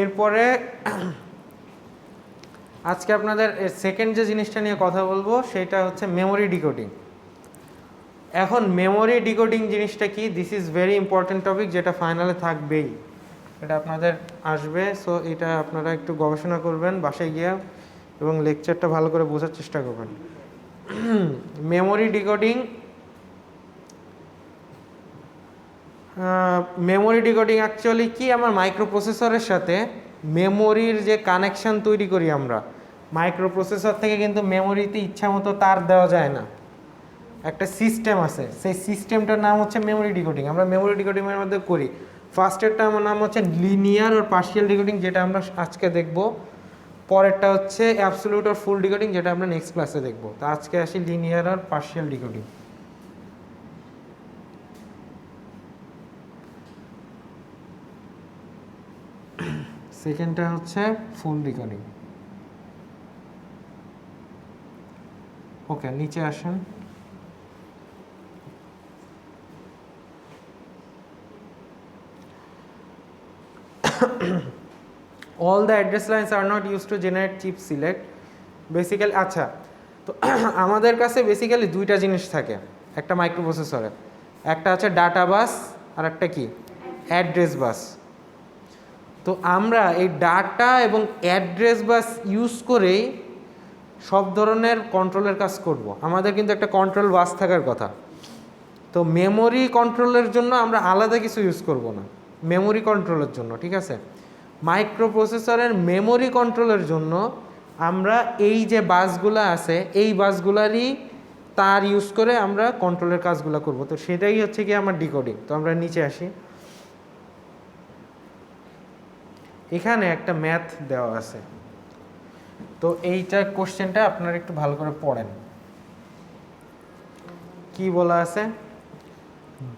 এরপরে আজকে আপনাদের সেকেন্ড যে জিনিসটা নিয়ে কথা বলবো সেটা হচ্ছে মেমোরি ডিকোডিং। এখন মেমোরি ডিকোডিং জিনিসটা কি, this is very important topic, যেটা ফাইনালে থাকবেই, এটা আপনাদের আসবে। সো এটা আপনারা একটু গবেষণা করবেন বাসায় গিয়ে এবং লেকচারটা ভালো করে বোঝার চেষ্টা করবেন। Memory decoding, memory decoding actually কি, আমার মাইক্রোপ্রসেসরের সাথে মেমোরির যে কানেকশান তৈরি করি আমরা, মাইক্রোপ্রসেসর থেকে কিন্তু মেমোরিতে ইচ্ছা মতো তার দেওয়া যায় না, একটা সিস্টেম আছে, সেই সিস্টেমটার নাম হচ্ছে মেমোরি ডিকোডিং। আমরা মেমোরি ডিকোডিংয়ের মধ্যে করি, ফার্স্টেরটা আমার নাম হচ্ছে লিনিয়ার আর পার্শিয়াল ডিকোডিং, যেটা আমরা আজকে দেখব। পরেরটা হচ্ছে অ্যাবসোলিউট আর ফুল ডিকোডিং, যেটা আমরা নেক্সট ক্লাসে দেখব। তো আজকে আসি লিনিয়ার আর পার্শিয়াল ডিকোডিং। সেকেন্ডটা হচ্ছে ফুল ডিকোডিং। ওকে, নিচে আসেন। All the address lines are not used to generate chip select. Basically আচ্ছা, তো আমাদের কাছে বেসিক্যালি দুইটা জিনিস থাকে একটা মাইক্রোপ্রসেসরে, একটা হচ্ছে ডাটা বাস আর একটা কি অ্যাড্রেস বাস। তো আমরা এই ডাটা এবং অ্যাড্রেস বাস ইউজ করেই সব ধরনের কন্ট্রোলের কাজ করব। আমাদের কিন্তু একটা কন্ট্রোল বাস থাকার কথা। তো মেমোরি কন্ট্রোলের জন্য আমরা আলাদা কিছু ইউজ করব না, মেমোরি কন্ট্রোলের জন্য, ঠিক আছে। মাইক্রোপ্রসেসরের মেমোরি কন্ট্রোলের জন্য আমরা এই যে বাসগুলো আছে এই বাসগুলারই তার ইউজ করে আমরা কন্ট্রোলের কাজগুলো করব। তো সেটাই হচ্ছে কি আমার ডিকোডিং। তো আমরা নিচে আসি, এখানে একটা ম্যাথ দেওয়া আছে। তো এইটা কোশ্চেনটা আপনারা একটু ভালো করে পড়েন। কি বলা আছে,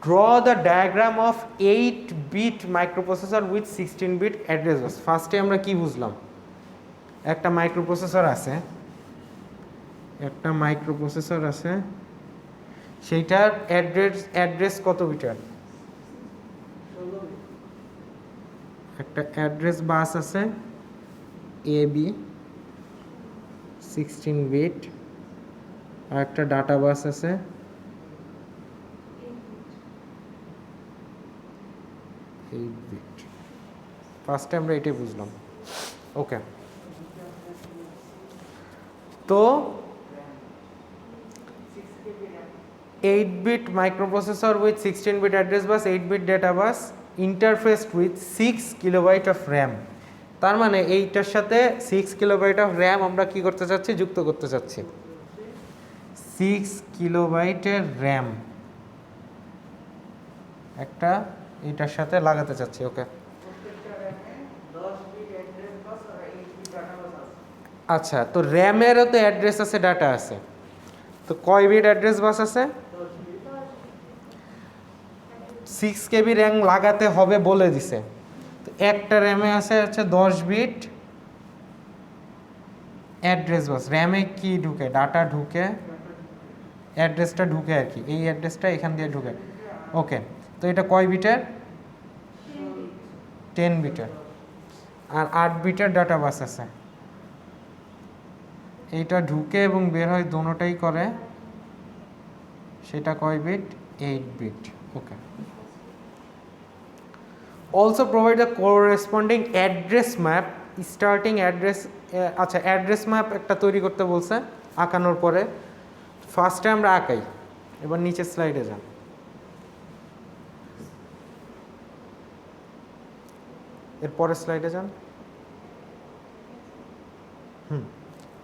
draw the diagram of 8-bit microprocessor with 16-bit address bus. ফার্স্টে আমরা কি বুঝলাম, একটা মাইক্রোপ্রসেসর আছে, সেইটার অ্যাড্রেস কত বিটার, একটা অ্যাড্রেস বাস আছে AB 16-bit, আর একটা ডাটা বাস আছে 8-bit। ফার্স্টে আমরা এটাই বুঝলাম। ওকে, তো 8-bit microprocessor with 16-bit address bus, 8-bit data bus interfaced with 6 kilobyte of RAM। তার মানে এইটার সাথে 6 কিলোবাইট অফ র্যাম আমরা কি করতে চাচ্ছি, যুক্ত করতে চাচ্ছি। 6 কিলোবাইটের র্যাম একটা এইটার সাথে লাগাতে চাচ্ছি। ওকে, আচ্ছা, তো র্যামেরও তো অ্যাড্রেস আছে, ডাটা আছে, তো কয় বিট অ্যাড্রেস বাস আছে, 6 KB র্যাম লাগাতে হবে বলে দিছে। তো একটা র্যামে আছে হচ্ছে 10 বিট অ্যাড্রেস বাস। র্যামে কি ঢুকে, ডাটা ঢুকে, অ্যাড্রেসটা ঢুকে আর কি, এই অ্যাড্রেসটা এখান দিয়ে ঢুকে। ওকে, তো এটা কয় বিটের, 10 বিটের, আর 8 বিটের ডাটা বাস আছে। এইটা ঢুকে এবং বের হয় দোনোটাই করে, সেটা কয় bit, 8 bit. Okay, also provide the corresponding address map starting address। আচ্ছা, অ্যাড্রেস ম্যাপ একটা তৈরি করতে বলছে আঁকানোর পরে। ফার্স্টে আমরা আঁকাই, এবার নিচের স্লাইডে যান। এর পরের স্লাইডে যান।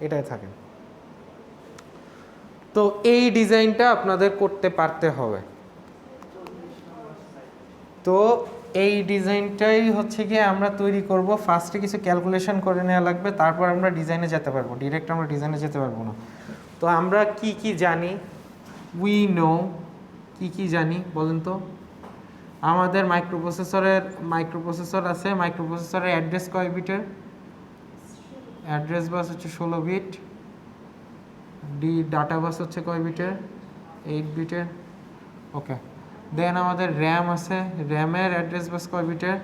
এটাই থাকেন। তো এই ডিজাইনটা আপনাদের করতে পারতে হবে। তো এই ডিজাইনটাই হচ্ছে গিয়ে আমরা তৈরি করব। ফার্স্টে কিছু ক্যালকুলেশন করে নেওয়া লাগবে, তারপর আমরা ডিজাইনে যেতে পারবো, ডিরেক্ট আমরা ডিজাইনে যেতে পারবো না। তো আমরা কি জানি, উই নো, কি জানি বলেন তো। আমাদের মাইক্রোপ্রসেসর আছে, মাইক্রোপ্রসেসরের অ্যাড্রেস কয় বিটের, অ্যাড্রেস বাস হচ্ছে 16 বিট, ডাটা বাস হচ্ছে কয় বিটের, 8 বিটের। ওকে, দেন আমাদের র্যাম আছে, র্যামের অ্যাড্রেস বাস কয় বিটের,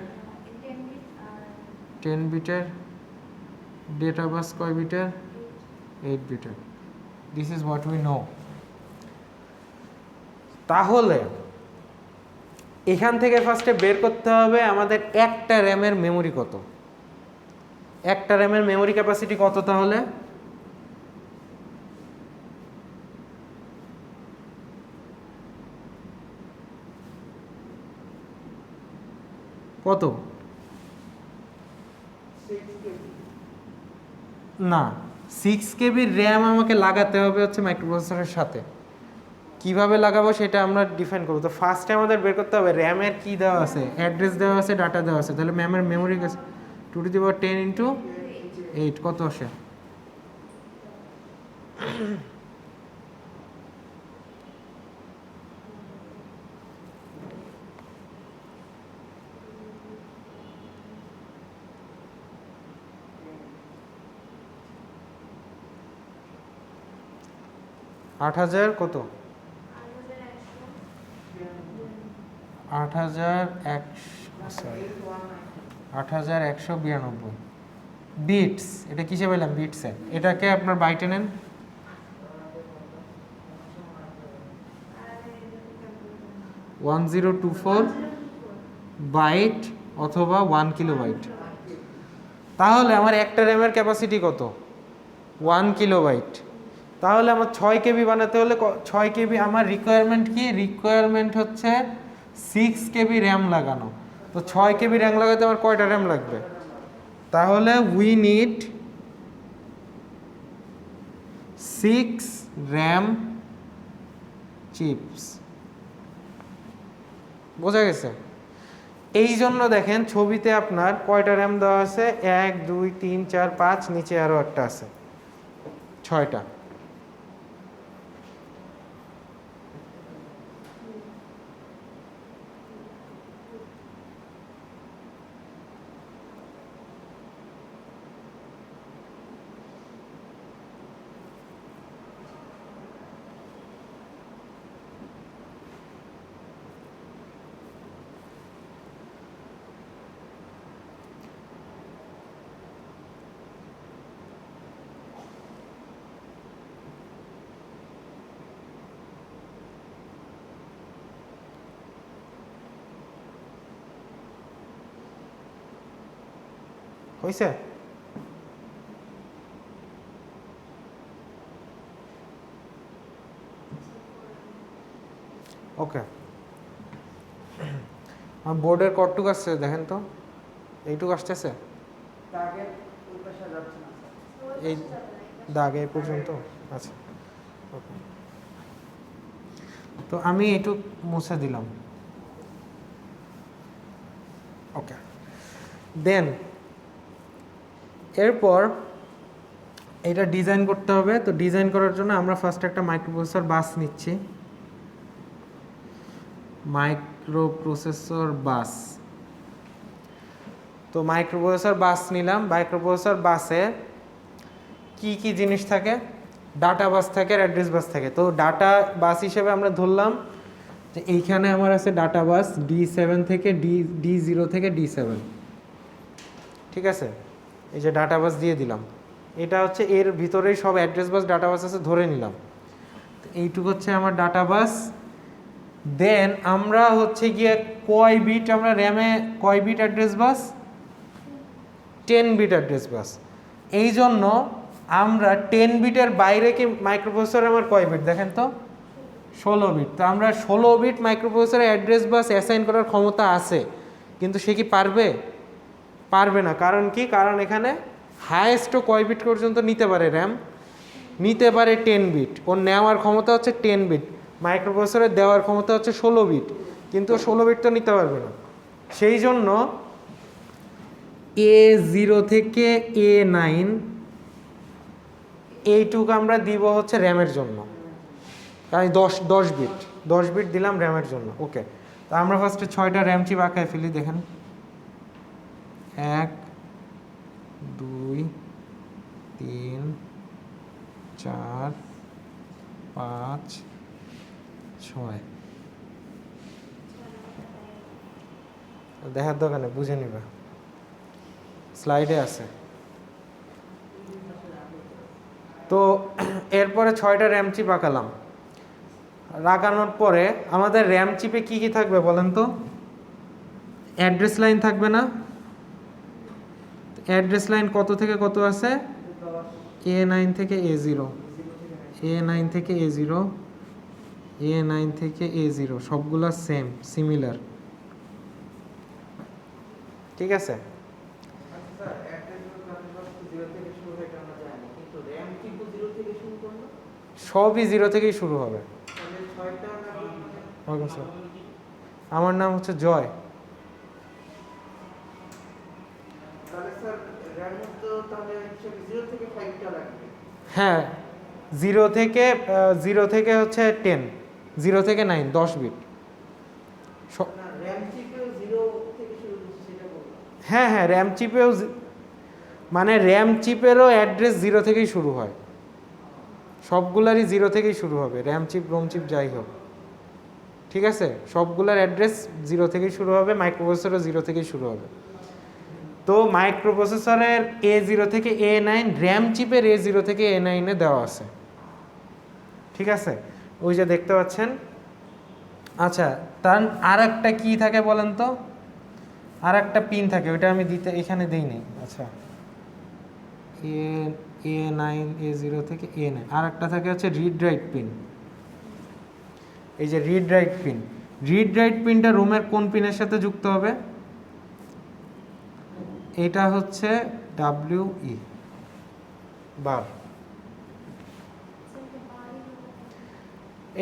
10 বিটের, ডেটা বাস কয় বিটের? 8 বিটের। This is what we know. তাহলে এখান থেকে ফার্স্টে বের করতে হবে আমাদের একটা র্যামের মেমোরি কত। একটা র্যামের মেমোরি ক্যাপাসিটি কত তাহলে? কত? না, 6 কেবির র্যাম আমাকে লাগাতে হবে হচ্ছে মাইক্রোপ্রসেসরের সাথে। কিভাবে লাগাবো সেটা আমরা ডিফাইন করবো। তো ফার্স্টে আমাদের বের করতে হবে র্যামের কি দেওয়া আছে, অ্যাড্রেস দেওয়া আছে, ডাটা দেওয়া আছে। তাহলে ম্যামের মেমোরি 2^10 × 8 কত আসে? আট হাজার কত? 8192 বিটস। এটা কিসে পেলাম? বিটসে। এটাকে আপনার বাইটে নেন। ওয়ান 1024 বাইট অথবা 1 কিলোবাইট। তাহলে আমার একটা র্যামের ক্যাপাসিটি কত? 1 কিলোবাইট। তাহলে আমার 6 কেবি বানাতে হলে 6 কেবি আমার রিকোয়ারমেন্ট কি? রিকোয়ারমেন্ট হচ্ছে 6 কেবি র্যাম লাগানো। তো 6 কেবি র্যাম লাগাতে আমার কয়টা র্যাম লাগবে? তাহলে উই নিড 6 র্যাম চিপস। বোঝা গেছে? এই জন্য দেখেন ছবিতে আপনার কয়টা র্যাম দেওয়া আছে? 1 2 3 4 5, নিচে আরও একটা আছে, 6টা। হয়েছে? ওকে, আমার বোর্ডের কতটুক আসছে দেখেন তো? এইটুকু আসতেছে? এই দাগ এই পর্যন্ত? আচ্ছা, ওকে। তো আমি এইটুক মুছে দিলাম। ওকে, দেন এরপর এটা ডিজাইন করতে হবে। তো ডিজাইন করার জন্য আমরা ফার্স্ট একটা মাইক্রোপ্রসেসর বাস নিচ্ছি। মাইক্রোপ্রসেসর বাস। তো মাইক্রোপ্রসেসর বাস নিলাম। মাইক্রোপ্রসেসর বাসে কি কি জিনিস থাকে? ডাটা বাস থাকে আর অ্যাড্রেস বাস থাকে। তো ডাটা বাস হিসেবে আমরা ধরলাম যে এইখানে আমার আছে ডাটা বাস D7 থেকে D0 থেকে D7। ঠিক আছে, এই যে ডাটা বাস দিয়ে দিলাম। এটা হচ্ছে এর ভিতরেই সব অ্যাড্রেস বাস ডাটা বাস আছে ধরে নিলাম। তো এইটুকু হচ্ছে আমার ডাটা বাস। দেন আমরা হচ্ছে গিয়ে কয় বিট, আমরা র্যামে কয় বিট অ্যাড্রেস বাস? 10 বিট অ্যাড্রেস বাস। এই জন্য আমরা 10 বিটের বাইরে কি মাইক্রোপ্রসেসর আমার কয় বিট দেখেন তো? 16 বিট। তো আমরা 16 বিট মাইক্রোপ্রসেসরে অ্যাড্রেস বাস অ্যাসাইন করার ক্ষমতা আছে, কিন্তু সে কি পারবে? পারবে না। কারণ কি? কারণ এখানে হায়েস্টও কয় বিট পর্যন্ত নিতে পারে র্যাম? নিতে পারে 10 বিট। ওর নেওয়ার ক্ষমতা হচ্ছে 10 বিট। মাইক্রোপ্রসেসরে দেওয়ার ক্ষমতা হচ্ছে 16 বিট, কিন্তু 16 বিট তো নিতে পারবে না। সেই জন্য A0 থেকে A9 এইটুকু আমরা দিব হচ্ছে র্যামের জন্য। কারণ 10 বিট 10 বিট দিলাম র্যামের জন্য। ওকে, তো আমরা ফার্স্টে 6টা র্যাম চিপ আঁকায় ফেলি। দেখেন 1 2 3 4 5 6। দেখার দোকানে বুঝে নিবা। স্লাইডে আছে। তো এরপরে 6টা র্যাম চিপ আঁকালাম। রাখানোর পরে আমাদের র্যাম চিপে কি কি থাকবে বলেন তো? অ্যাড্রেস লাইন থাকবে না? অ্যাড্রেস লাইন কত থেকে কত আছে? A9 থেকে A0, A9 থেকে A0, A9 থেকে A0, সবগুলা সেম, সিমিলার। ঠিক আছে? সবই 0 থেকেই শুরু হবে। আমার নাম হচ্ছে জয়। হ্যাঁ, 0 থেকে হচ্ছে 10, 0 থেকে 9, 10 বিট। হ্যাঁ হ্যাঁ, র্যাম চিপেও মানে র্যাম চিপেরও অ্যাড্রেস 0 থেকেই শুরু হয়। সবগুলারই 0 থেকেই শুরু হবে, র্যাম চিপ রোম চিপ যাই হোক। ঠিক আছে, সবগুলার অ্যাড্রেস 0 থেকেই শুরু হবে, মাইক্রোপ্রসেসরও 0 থেকেই শুরু হবে। তো মাইক্রোপ্রসেসরের A0 থেকে A9, র্যাম চিপের A0 থেকে A9 দেওয়া আছে। ঠিক আছে, ওই যে দেখতে পাচ্ছেন। আচ্ছা, তার আর একটা কী থাকে বলেন তো? আর একটা পিন থাকে, ওইটা আমি এখানে দিইনি। আচ্ছা, A9, A0 থেকে A9। আর একটা থাকে হচ্ছে রিড রাইট পিন। এই যে read write pin, read write পিনটা রুমের কোন পিনের সাথে যুক্ত হবে? এটা হচ্ছে WE বার।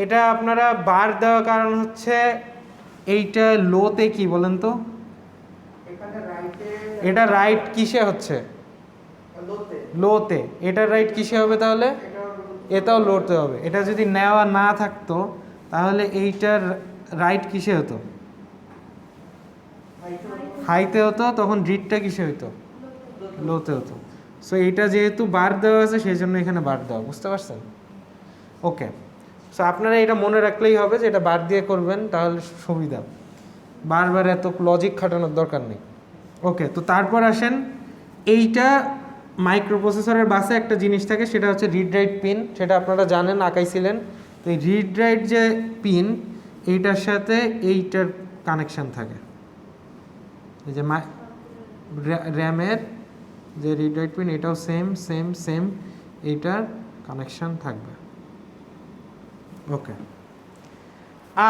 এটা আপনারা বার দেওয়ার কারণ হচ্ছে এইটা লোতে কি বলেন তো? এটা রাইট কিসে হচ্ছে? লোতে। এটা রাইট কিসে হবে তাহলে? এটাও লোতে হবে। এটা যদি নেওয়া না থাকতো তাহলে এইটার রাইট কিসে হতো? হাইতে হতো। তখন রিডটা কিসে হতো? লোতে হতো। সো এইটা যেহেতু বার দেওয়া আছে সেই জন্য এখানে বার দেওয়া, বুঝতে পারছেন? ওকে, সো আপনারা এটা মনে রাখলেই হবে যে এটা বার দিয়ে করবেন, তাহলে সুবিধা। বারবার এত লজিক খাটানোর দরকার নেই। ওকে, তো তারপর আসেন, এইটা মাইক্রোপ্রসেসরের বাসে একটা জিনিস থাকে, সেটা হচ্ছে রিড রাইট পিন। সেটা আপনারা জানেন, আঁকাইছিলেন। তো এই রিড রাইট যে পিন, এইটার সাথে এইটার কানেকশান থাকে। এই যে র্যামের যে রিড রাইট পিন, এটাও সেম সেম সেম, এইটার কানেকশান থাকবে। ওকে,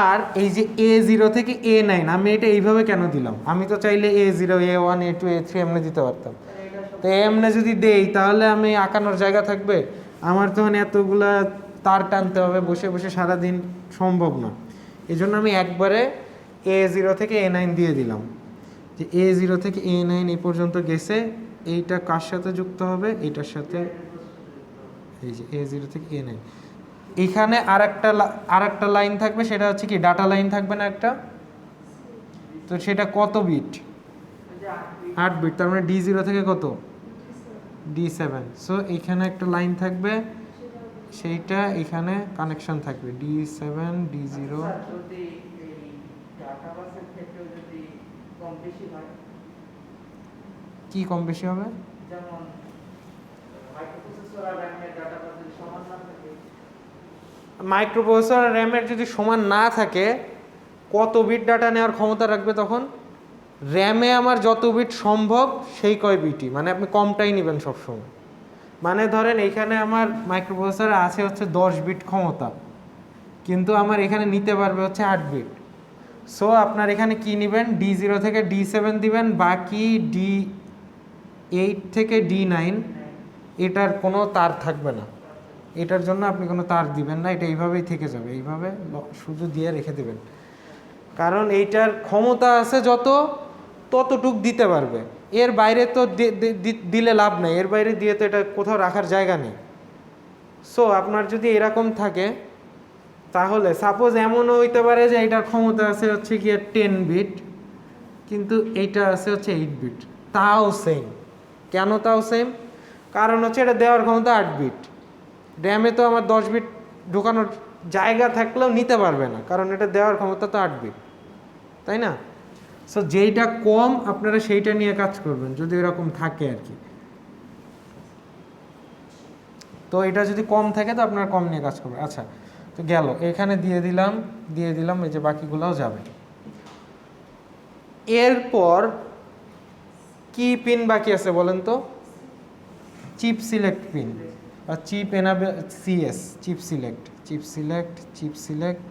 আর এই যে A0 থেকে A9, আমি এটা এইভাবে কেন দিলাম? আমি তো চাইলে A0, A1, A2, A3 এমনি দিতে পারতাম। তো এমনি যদি দেই তাহলে আমি আঁকানোর জায়গা থাকবে? আমার তখন এতগুলা তার টানতে হবে, বসে বসে সারাদিন সম্ভব না। এই জন্য আমি একবারে A0 থেকে A9 দিয়ে দিলাম, যে A0 থেকে A9 এই পর্যন্ত গেছে। এইটা কার সাথে যুক্ত হবে? এইটার সাথে। এই যে A0 থেকে A9, এখানে আর একটা লাইন থাকবে, সেটা হচ্ছে কি ডাটা লাইন থাকবে না একটা? তো সেটা কত বিট? 8 বিট। তার মানে D0 থেকে কত? D7। সো এখানে একটা লাইন থাকবে, সেইটা এখানে কানেকশন থাকবে D7 D0। কি কম বেশি হবে? মাইক্রোপ্রসেসর আর র্যামের যদি সমান না থাকে, কত বিট ডাটা নেওয়ার ক্ষমতা রাখবে তখন? র্যামে আমার যত বিট সম্ভব সেই কয় বিটই, মানে আপনি কমটাই নেবেন সবসময়। মানে ধরেন এইখানে আমার মাইক্রোপ্রসেসর আছে হচ্ছে 10 বিট ক্ষমতা, কিন্তু আমার এখানে নিতে পারবে হচ্ছে 8 বিট। সো আপনার এখানে কি নেবেন? D0 থেকে D7 দিবেন, বাকি D8 থেকে D9 এটার কোনো তার থাকবে না। এটার জন্য আপনি কোনো তার দিবেন না, এটা এইভাবেই থেকে যাবে, এইভাবে শুধু দিয়ে রেখে দেবেন। কারণ এইটার ক্ষমতা আছে ততটুক দিতে পারবে, এর বাইরে তো দিলে লাভ নেই, এর বাইরে দিয়ে তো এটা কোথাও রাখার জায়গা নেই। সো আপনার যদি এরকম থাকে, তাহলে সাপোজ এমনও হইতে পারে যে এটার ক্ষমতা আছে হচ্ছে গিয়ে 10 বিট, কিন্তু এইটা আছে হচ্ছে 8 বিট, তাও সেম। কেন তাও সেম? কারণ হচ্ছে এটা দেওয়ার ক্ষমতা 8 বিট। র্যামে তো আমার 10 বিট ঢোকানোর জায়গা থাকলেও নিতে পারবে না, কারণ এটা দেওয়ার ক্ষমতা তো 8 বিট, তাই না? সো যেইটা কম আপনারা সেইটা নিয়ে কাজ করবেন যদি এরকম থাকে আর কি। তো এটা যদি কম থাকে তো আপনারা কম নিয়ে কাজ করবেন। আচ্ছা, তো গেল, এখানে দিয়ে দিলাম এই যে বাকিগুলোও যাবে। এরপর কি পিন বাকি আছে বলেন তো? চিপ সিলেক্ট পিন বা chip enable, CS, chip select,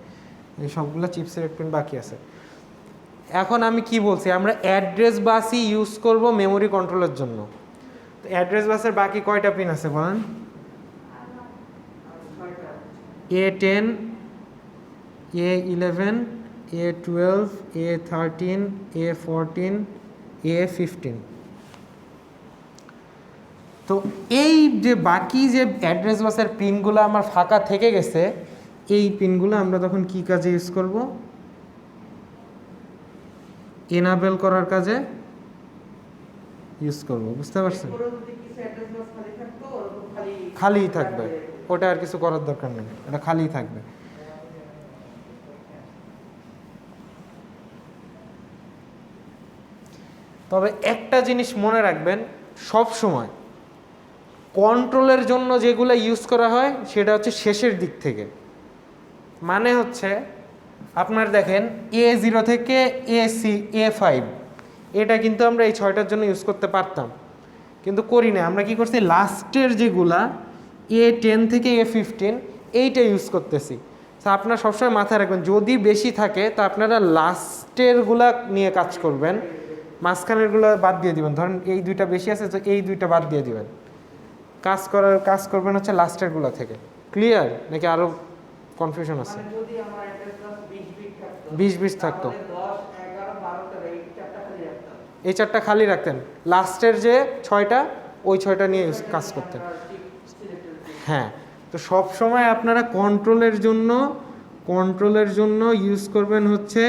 এই সবগুলো চিপ সিলেক্ট পিন বাকি আছে। এখন আমি কি বলছি, আমরা অ্যাড্রেস বাসই ইউজ করব মেমোরি কন্ট্রোলের জন্য। তো অ্যাড্রেস বাসের বাকি কয়টা পিন আছে বলেন? A10, A11, A12, A13, A14, A15। তো এই যে বাকি যে অ্যাড্রেস বাসের পিনগুলো আমার ফাঁকা থেকে গেছে, এই পিনগুলো আমরা তখন কি কাজে ইউজ করব? এনাবেল করার কাজে ইউজ করব। বুঝতে পারছেন? খালিই থাকবে, ওটা আর কিছু করার দরকার নেই, ওটা খালিই থাকবে। তবে একটা জিনিস মনে রাখবেন, সব সময় কন্ট্রোলের জন্য যেগুলো ইউজ করা হয় সেটা হচ্ছে শেষের দিক থেকে। মানে হচ্ছে আপনার দেখেন A0 থেকে A5, এটা কিন্তু আমরা এই 6টার জন্য ইউজ করতে পারতাম, কিন্তু করি না। আমরা কি করছি, লাস্টের যেগুলা A10 থেকে A15 এইটা ইউজ করতেছি। তো আপনারা সবসময় মাথায় রাখবেন, যদি বেশি থাকে তো আপনারা লাস্টেরগুলা নিয়ে কাজ করবেন, মাঝখানেরগুলো বাদ দিয়ে দিবেন। ধরেন এই দুইটা বেশি আছে তো এই দুইটা বাদ দিয়ে দিবেন, কাজ করবেন হচ্ছে লাস্টেরগুলো থেকে। ক্লিয়ার নাকি আরও কনফিউশন আছে? 20 থাকতো, এই 4টা খালি রাখতেন, লাস্টের যে 6টা ওই 6টা নিয়ে কাজ করতেন। হ্যাঁ, তো সব সময় আপনারা কন্ট্রোলের জন্য ইউজ করবেন হচ্ছে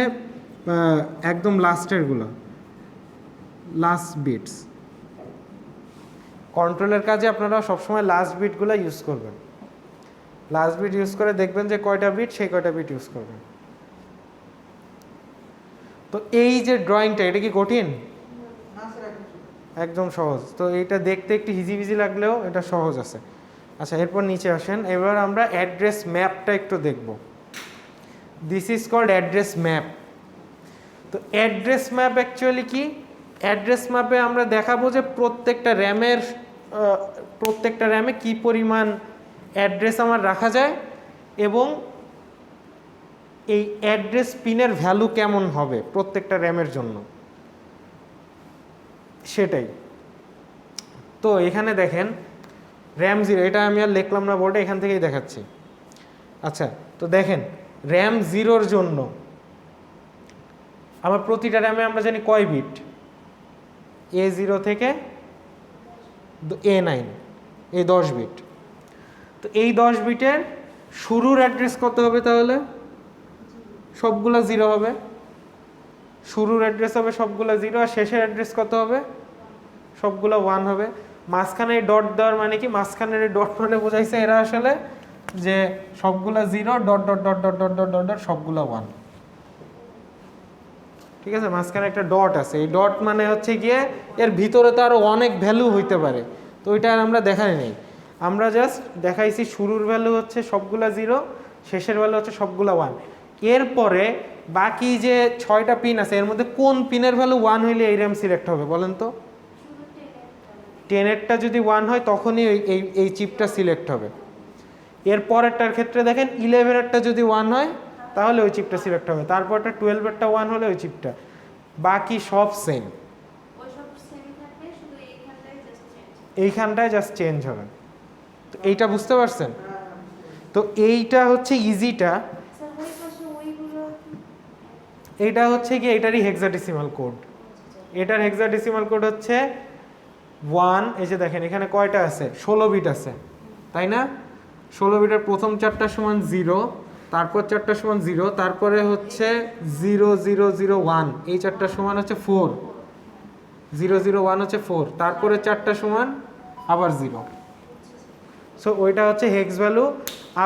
একদম লাস্টেরগুলো, লাস্ট বিটস। কন্ট্রোলের কাজে আপনারা সবসময় লাস্ট বিটগুলো ইউজ করবেন। লাস্ট বিট ইউজ করে দেখবেন যে কয়টা বিট, সেই কয়টা বিট ইউজ করবেন। তো এই যে ড্রয়িংটা, এটা কি কঠিন? একদম সহজ। তো এইটা দেখতে একটু হিজিবিজি লাগলেও এটা সহজ আছে। আচ্ছা, এরপর নিচে আসেন, এবার আমরা অ্যাড্রেস ম্যাপটা একটু দেখব। This is called address map. তো অ্যাড্রেস ম্যাপ অ্যাকচুয়ালি কি? অ্যাড্রেস ম্যাপে আমরা দেখাবো যে প্রত্যেকটা র্যামে কি পরিমাণ অ্যাড্রেস আমার রাখা যায় এবং এই অ্যাড্রেস পিনের ভ্যালু কেমন হবে প্রত্যেকটা র্যামের জন্য, সেটাই। তো এখানে দেখেন র্যাম 0, এটা আমি আর লিখলাম না বোর্ডে, এখান থেকেই দেখাচ্ছি। আচ্ছা, তো দেখেন র্যাম 0-র জন্য আমার প্রতিটা র্যামে আমরা জানি কয় বিট, A0 থেকে A9, এই 10 বিট। তো এই 10 বিটের শুরুর অ্যাড্রেস কত হবে? তাহলে সবগুলো 0 হবে, শুরুর অ্যাড্রেস হবে সবগুলো 0, আর শেষের অ্যাড্রেস কত হবে? সবগুলো 1 হবে। মাঝখানে এই ডট দেওয়ার মানে কি? মাঝখানের এই ডট মানে বোঝাইছে এরা আসলে যে সবগুলো 0 dot dot dot dot dot dot dot dot সবগুলো 1। ঠিক আছে, মাঝখানে একটা ডট আছে, এই ডট মানে হচ্ছে গিয়ে এর ভিতরে তো আরও অনেক ভ্যালু হইতে পারে, তো ওইটা আর আমরা দেখাই নেই। আমরা জাস্ট দেখাইছি শুরুর ভ্যালু হচ্ছে সবগুলা 0, শেষের ভ্যালু হচ্ছে সবগুলা 1। এরপরে বাকি যে 6টা পিন আছে এর মধ্যে কোন পিনের ভ্যালু 1 হইলে এই র্যাম সিলেক্ট হবে বলেন তো? 10-এরটা যদি 1 হয় তখনই এই চিপটা সিলেক্ট হবে। এর পরেরটার ক্ষেত্রে দেখেন 11-এরটা যদি 1 হয় তাহলে ওই চিপটা সিলেক্ট হবে, তারপরটা 12-এরটা 1 হলে ওই চিপটা, বাকি সব সেম, এইখানটায় জাস্ট চেঞ্জ হবে। তো এইটা বুঝতে পারছেন? তো এইটা হচ্ছে ইজিটা, এইটা হচ্ছে কি এটারই হেক্সাডেসিমাল কোড। এটার হেক্সাডেসিমাল কোড হচ্ছে 1। এই যে দেখেন এখানে কয়টা আছে? 16 বিট আছে, তাই না? 16 বিটের প্রথম 4টা সমান 0, তারপর 4টা সমান 0, তারপরে হচ্ছে 0 0 0 1, এই 4টা সমান হচ্ছে 4, 0 0 1 হচ্ছে 4, তারপরে 4টা সমান আবার 0। সো ওইটা হচ্ছে হেক্স ভ্যালু।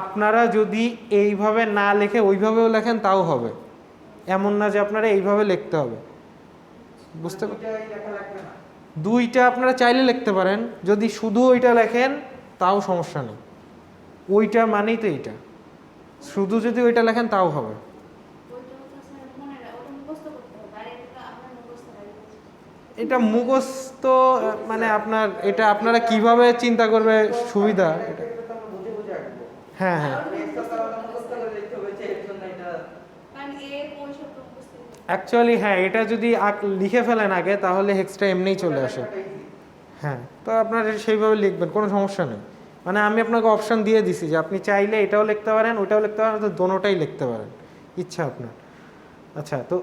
আপনারা যদি এইভাবে না লিখে ওইভাবেও লেখেন তাও হবে, এমন না যে আপনারা এইভাবে লিখতে হবে। বুঝতে দুইটা আপনারা চাইলে লিখতে পারেন, যদি শুধু ওইটা লেখেন তাও সমস্যা নেই, ওইটা মানেই তো এইটা, শুধু যদি ওইটা লেখেন তাও হবে। এটা মুখস্থ মানে আপনার এটা আপনারা কিভাবে চিন্তা করবে সুবিধা এটা। হ্যাঁ হ্যাঁ অ্যাকচুয়ালি হ্যাঁ, এটা যদি লিখে ফেলেন আগে তাহলে হেক্সটা এমনিই চলে আসে। হ্যাঁ, তো আপনার সেইভাবে লিখবেন, কোনো সমস্যা নেই। মানে আমি আপনাকে অপশন দিয়ে দিছি যে আপনি চাইলে এটাও লিখতে পারেন ওইটাও লিখতে পারেন, তো দোনোটাই লিখতে পারেন, ইচ্ছা আপনার। আচ্ছা, তো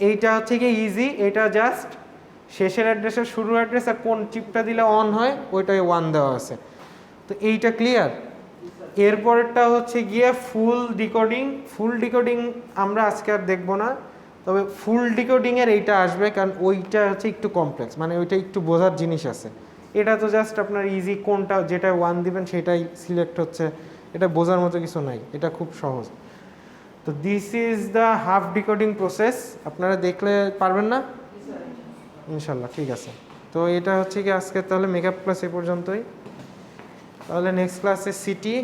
এইটা হচ্ছে কি ইজি, এটা জাস্ট শেষের অ্যাড্রেসের শুরুর অ্যাড্রেস আর কোন চিপটা দিলে অন হয় ওইটাই 1 দেওয়া আছে। তো এইটা ক্লিয়ার। এরপরেরটা হচ্ছে গিয়ে ফুল ডিকোডিং। ফুল ডিকোডিং আমরা আজকে আর দেখবো না, তবে ফুল ডিকোডিংয়ের এইটা আসবে, কারণ ওইটা হচ্ছে একটু কমপ্লেক্স, মানে ওইটা একটু বোঝার জিনিস আছে। এটা তো জাস্ট আপনার ইজি, কোনটা যেটা 1 দিবেন সেটাই সিলেক্ট হচ্ছে, এটা বোঝার মতো কিছু নাই, এটা খুব সহজ। তো this is the half decoding process. আপনারা দেখলে পারবেন না ইনশাল্লাহ, ঠিক আছে। তো এটা হচ্ছে কি আজকে তাহলে মেকআপ ক্লাস এ পর্যন্তই। তাহলে নেক্সট ক্লাসে সিটি